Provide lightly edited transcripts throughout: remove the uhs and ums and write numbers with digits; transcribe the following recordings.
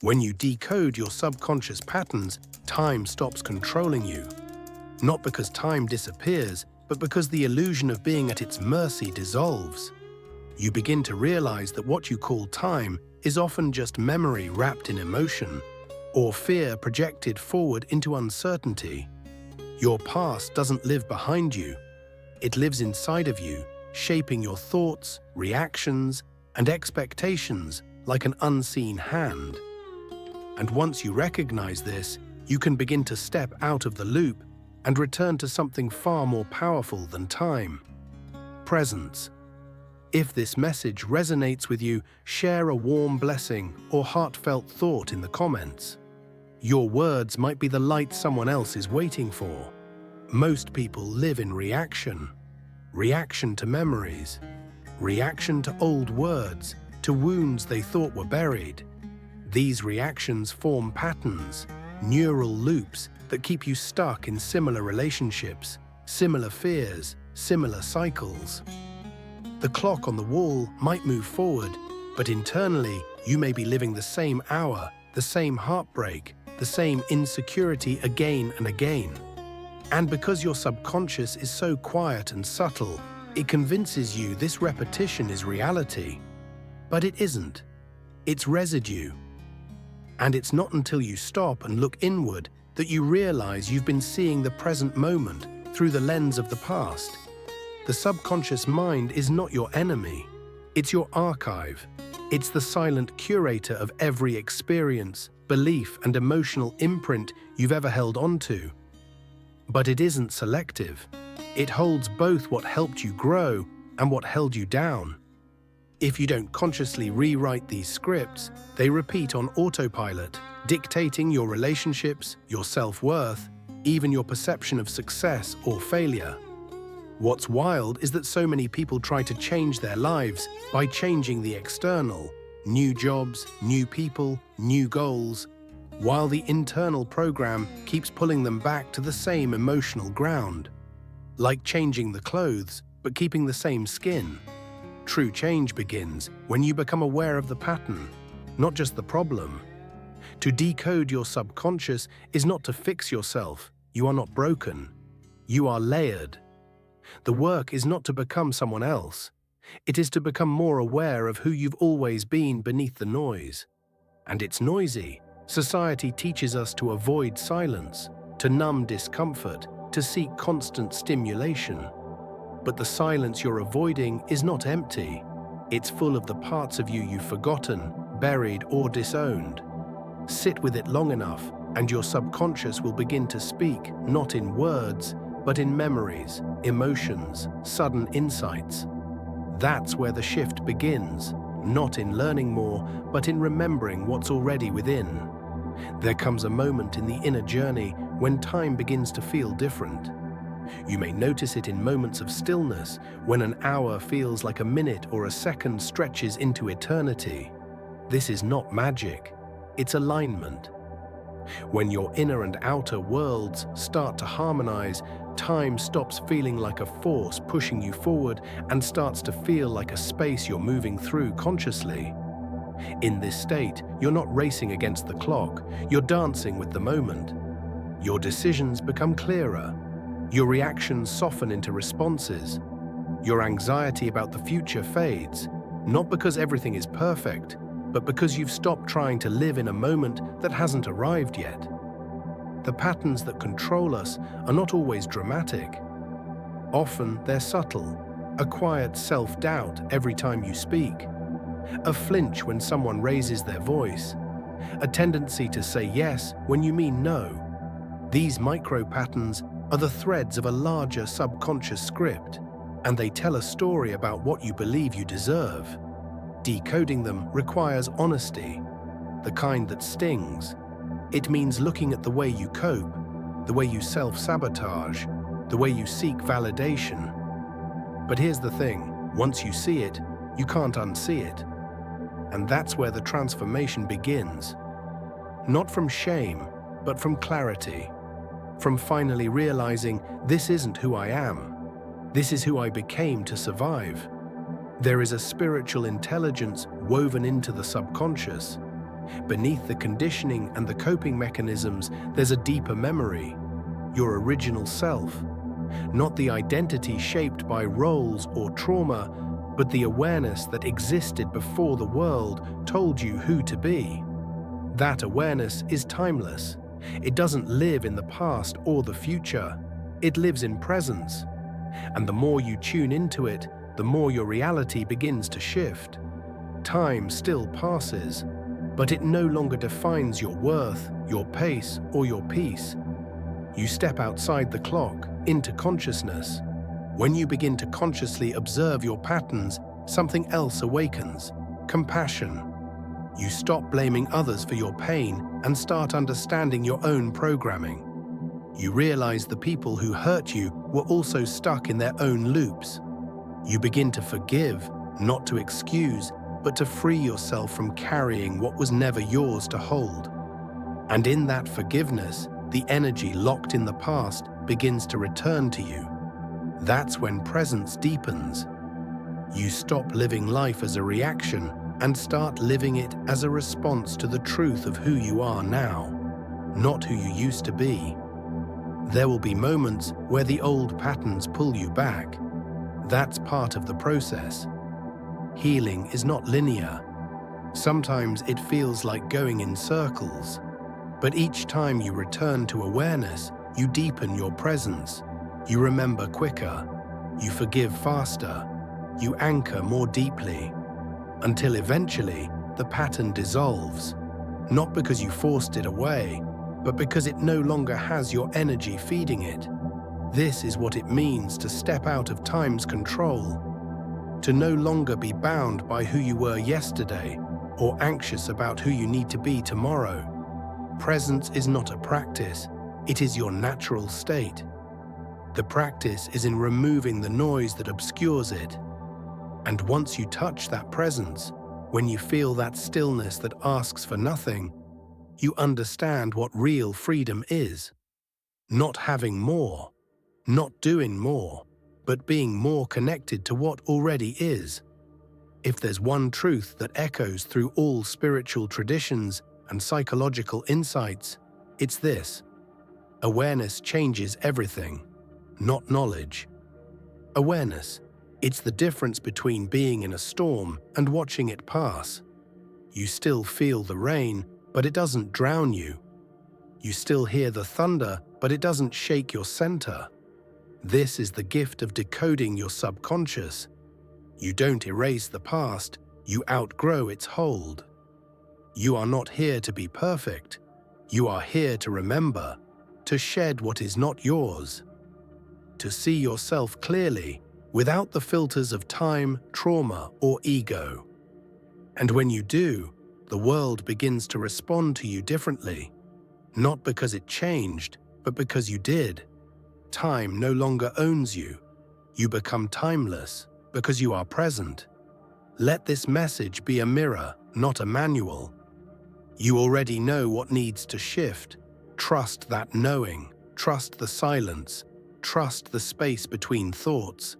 When you decode your subconscious patterns, time stops controlling you. Not because time disappears, but because the illusion of being at its mercy dissolves. You begin to realize that what you call time is often just memory wrapped in emotion, or fear projected forward into uncertainty. Your past doesn't live behind you. It lives inside of you, shaping your thoughts, reactions, and expectations like an unseen hand. And once you recognize this, you can begin to step out of the loop and return to something far more powerful than time: presence. If this message resonates with you, share a warm blessing or heartfelt thought in the comments. Your words might be the light someone else is waiting for. Most people live in reaction. Reaction to memories. Reaction to old words, to wounds they thought were buried. These reactions form patterns, neural loops that keep you stuck in similar relationships, similar fears, similar cycles. The clock on the wall might move forward, but internally you may be living the same hour, the same heartbreak, the same insecurity again and again. And because your subconscious is so quiet and subtle, it convinces you this repetition is reality. But it isn't. It's residue. And it's not until you stop and look inward that you realize you've been seeing the present moment through the lens of the past. The subconscious mind is not your enemy. It's your archive. It's the silent curator of every experience, belief, and emotional imprint you've ever held onto. But it isn't selective. It holds both what helped you grow and what held you down. If you don't consciously rewrite these scripts, they repeat on autopilot, dictating your relationships, your self-worth, even your perception of success or failure. What's wild is that so many people try to change their lives by changing the external, new jobs, new people, new goals, while the internal program keeps pulling them back to the same emotional ground. Like changing the clothes, but keeping the same skin. True change begins when you become aware of the pattern, not just the problem. To decode your subconscious is not to fix yourself. You are not broken. You are layered. The work is not to become someone else. It is to become more aware of who you've always been beneath the noise. And it's noisy. Society teaches us to avoid silence, to numb discomfort, to seek constant stimulation. But the silence you're avoiding is not empty. It's full of the parts of you you've forgotten, buried, or disowned. Sit with it long enough, and your subconscious will begin to speak, not in words, but in memories, emotions, sudden insights. That's where the shift begins, not in learning more, but in remembering what's already within. There comes a moment in the inner journey when time begins to feel different. You may notice it in moments of stillness, when an hour feels like a minute or a second stretches into eternity. This is not magic, it's alignment. When your inner and outer worlds start to harmonize, time stops feeling like a force pushing you forward and starts to feel like a space you're moving through consciously. In this state, you're not racing against the clock, you're dancing with the moment. Your decisions become clearer. Your reactions soften into responses. Your anxiety about the future fades, not because everything is perfect, but because you've stopped trying to live in a moment that hasn't arrived yet. The patterns that control us are not always dramatic. Often they're subtle, a quiet self-doubt every time you speak, a flinch when someone raises their voice, a tendency to say yes when you mean no. These micro-patterns are the threads of a larger subconscious script, and they tell a story about what you believe you deserve. Decoding them requires honesty, the kind that stings. It means looking at the way you cope, the way you self-sabotage, the way you seek validation. But here's the thing, once you see it, you can't unsee it. And that's where the transformation begins. Not from shame, but from clarity. From finally realizing, this isn't who I am. This is who I became to survive. There is a spiritual intelligence woven into the subconscious, Beneath the conditioning and the coping mechanisms, there's a deeper memory, your original self. Not the identity shaped by roles or trauma, but the awareness that existed before the world told you who to be. That awareness is timeless. It doesn't live in the past or the future. It lives in presence. And the more you tune into it, the more your reality begins to shift. Time still passes, but it no longer defines your worth, your pace, or your peace. You step outside the clock, into consciousness. When you begin to consciously observe your patterns, something else awakens: compassion. You stop blaming others for your pain and start understanding your own programming. You realize the people who hurt you were also stuck in their own loops. You begin to forgive, not to excuse, but to free yourself from carrying what was never yours to hold. And in that forgiveness, the energy locked in the past begins to return to you. That's when presence deepens. You stop living life as a reaction and start living it as a response to the truth of who you are now, not who you used to be. There will be moments where the old patterns pull you back. That's part of the process. Healing is not linear. Sometimes it feels like going in circles. But each time you return to awareness, you deepen your presence. You remember quicker. You forgive faster. You anchor more deeply. Until eventually, the pattern dissolves. Not because you forced it away, but because it no longer has your energy feeding it. This is what it means to step out of time's control. To no longer be bound by who you were yesterday or anxious about who you need to be tomorrow. Presence is not a practice, it is your natural state. The practice is in removing the noise that obscures it. And once you touch that presence, when you feel that stillness that asks for nothing, you understand what real freedom is. Not having more, not doing more, but being more connected to what already is. If there's one truth that echoes through all spiritual traditions and psychological insights, it's this: awareness changes everything, not knowledge. Awareness, it's the difference between being in a storm and watching it pass. You still feel the rain, but it doesn't drown you. You still hear the thunder, but it doesn't shake your center. This is the gift of decoding your subconscious. You don't erase the past, you outgrow its hold. You are not here to be perfect. You are here to remember, to shed what is not yours, to see yourself clearly, without the filters of time, trauma, or ego. And when you do, the world begins to respond to you differently. Not because it changed, but because you did. Time no longer owns you. You become timeless because you are present. Let this message be a mirror, not a manual. You already know what needs to shift. Trust that knowing. Trust the silence. Trust the space between thoughts.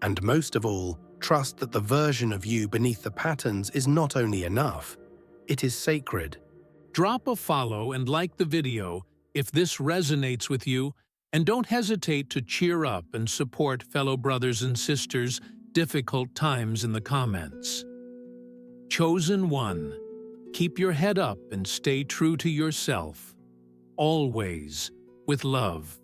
And most of all, trust that the version of you beneath the patterns is not only enough, it is sacred. Drop a follow and like the video if this resonates with you, and don't hesitate to cheer up and support fellow brothers and sisters difficult times in the comments. Chosen one, keep your head up and stay true to yourself, always with love.